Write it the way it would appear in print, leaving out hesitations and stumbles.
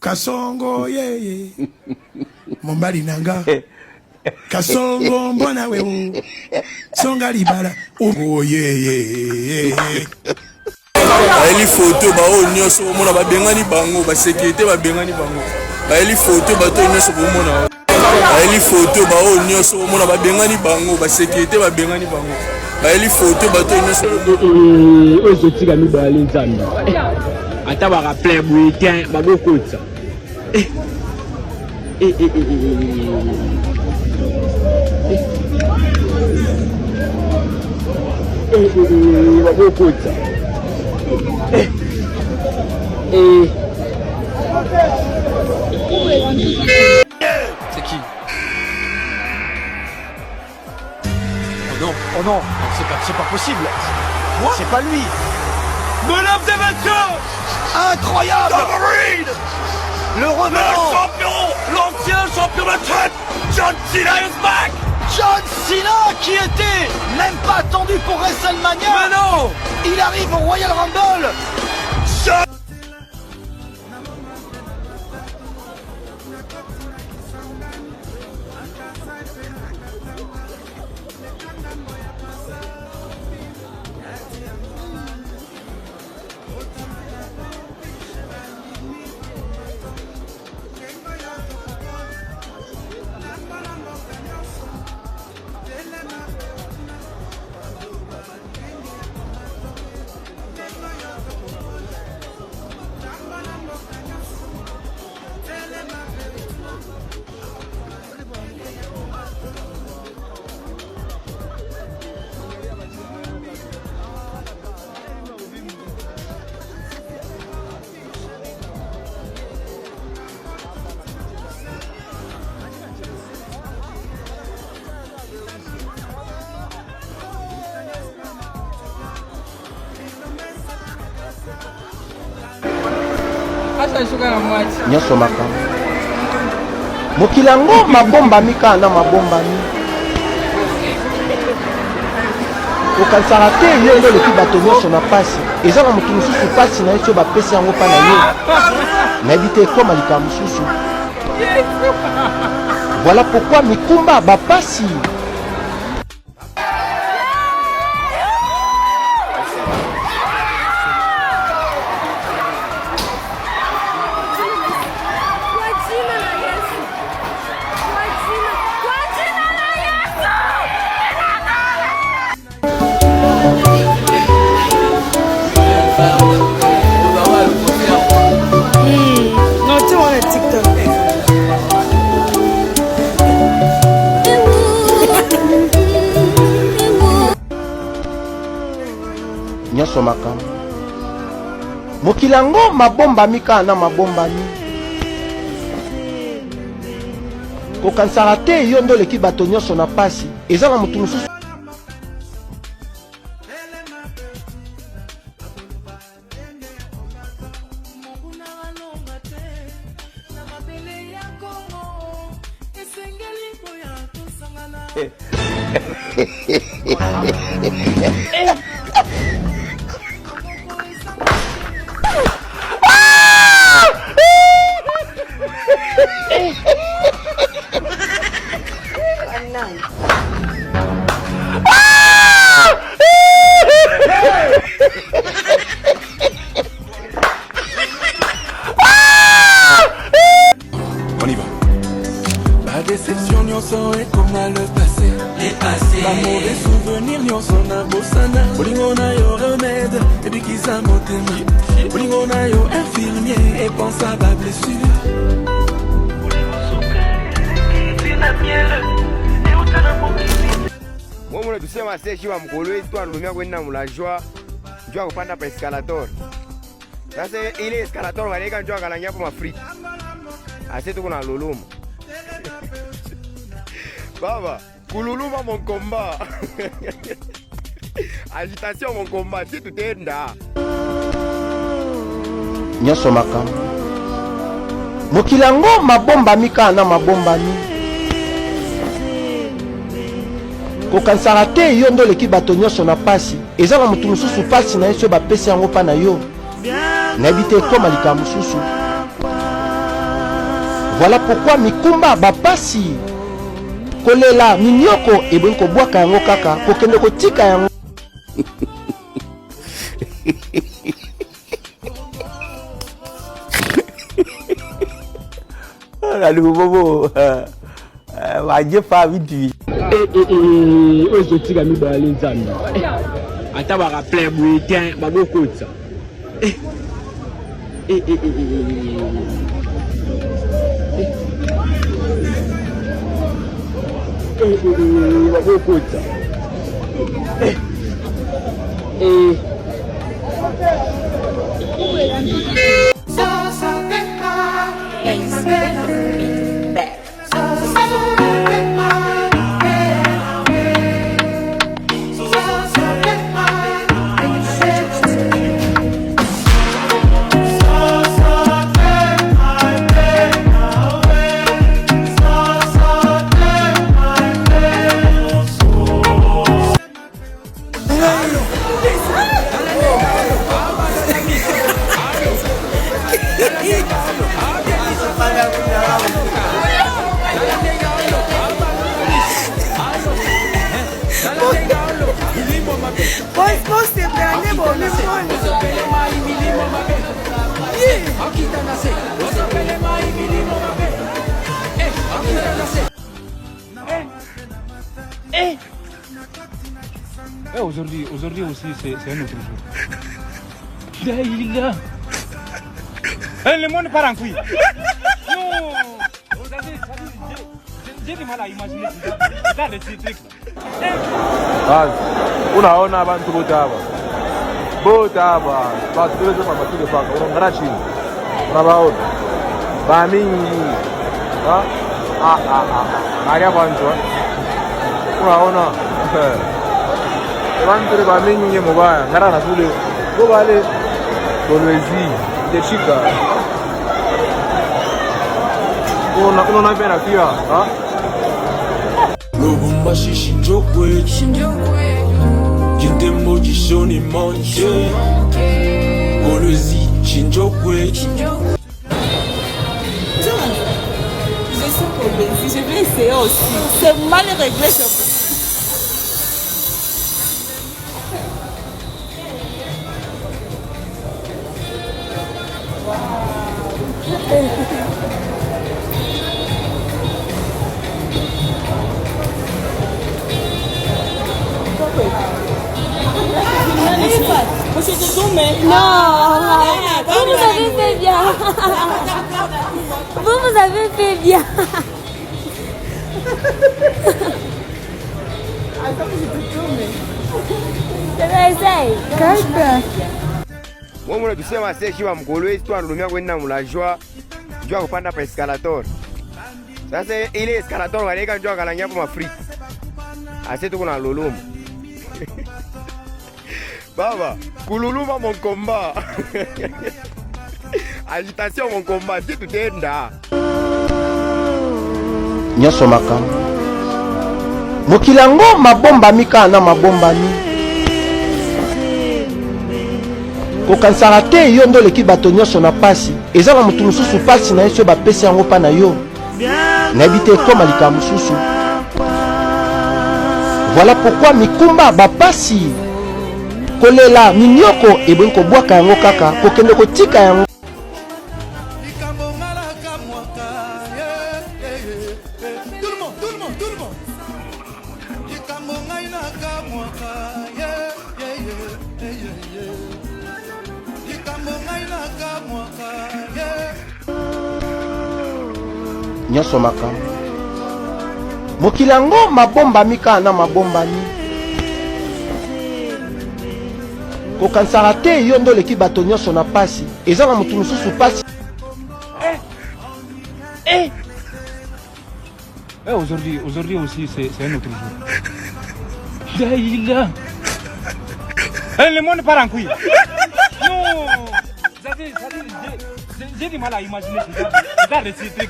Kasongo ye Mombali nanga Kasongo mbona we Songa libala oh ye Baeli photo ba o nyoso mona ba bengani bango ba sécurité ba bengani bango baeli photo ba to nyoso mona baeli photo ba o nyoso mona ba bengani bango ba sécurité ba bengani bango baeli photo ba to nyoso ozo tika mi ba ali nzambi ata ba rappeler bulletin ba bokotsa ba bokotsa c'est qui? Oh non, c'est pas possible. C'est pas lui. Mesdames et messieurs, Incroyable. Le revenant, l'ancien champion de traite, John Cena is back. John Cena, qui était même pas attendu pour WrestleMania. Mais non, il arrive au Royal Rumble. Nyoso makambo mokilango mabomba mika na mabomba mi okansaka te yo ndo leki bato nyonso na pasi eza na motu mosusu pasi na ye so bapesi yango mpa na ye nayebi te ekoma likambo mosusu voilà pourquoi mikumba bapasi nyoso makambo mokilango mabomba mika na mabomba mi kokansaka te yo ndo leki bato nyonso na pasi eza na motu mosusu On y va. La déception nyonso est comme le passé. Les passés. La mauvais souvenir nyonso na bosana. Bolingo na yo remède et puis kisa motema. Bolingo na yo infirmier et pense à ma blessure. Mwana tusema seshi wa mkolo wetu anumia kwenda mulajwa njua kupanda pa escalator. Sasa ile escalator waleka njua kalangia kwa mafriki. Ase tuko na luluma. Baba, kululuma mon combat. Agitation mon combat, si tutenda. nyoso makambo mokilango mabomba mika na mabomba mi kokansaka te yo ndo leki bato nyonso na pasi eza na motu mosusu pasi na ye so bapesi yango mpa na yo nayebi te ekoma likambo mosusu Voilà pourquoi mikumba bapasi kolela minyoko eboni kobwaka yango kaka kokende kotika yango. Bobo waje fa vite. Ozotika mibale nzambe. Ata ba rappeler bulletin babokotsa. Babokotsa. Aujourd'hui aussi, c'est un autre jour. Daïla. Le monde part en couille. Non. J'ai du mal à imaginer ça. Les trucs. Unaona abantu botaba basibele mamatile paka urongara chini unabaona bamingi maria banjwa unaona abantu bamingi mubaya ngara nasule bobale bolwezi deshika unaona pena pia Lubumbashi Shinjokwe Jindemo Jishoni Manje Golozi Shinjokwe Je vais essayer aussi. C'est mal réglé. Non, vous avez fait bien. Vous avez fait bien. Mwana tusema seshi wa mkolo histoire lumia kwenda mulajwa jua kupanda pa escalator. Sasa ile escalator waleka njoo kalanya kwa free. Ase tuko na lulumu. Baba, kululuma mon combat. Agitation mon combat, si tutenda. Nyoso makambo. Mokilango mabomba mika na mabomba ni. Kokansaka te yo ndo leki bato nyonso na pasi. Eza na mutu mususu pasi na yeso bapesi yango pa na yo. Nayebi te ekoma likambo mususu. Voilà pourquoi mikumba bapasi kolela minyoko eboni kobwaka yango kaka kokende kotika yango. Nyoso makambo. Mokilango mabomba mika na mabomba ni. Kokansaka te yo ndo leki bato nyonso na pasi. Eza na mutu mususu pasi. Aujourd'hui aussi, c'est un autre jour. Daïla. Le monde part en couille. Non. J'ai du mal à imaginer ça. Les trucs.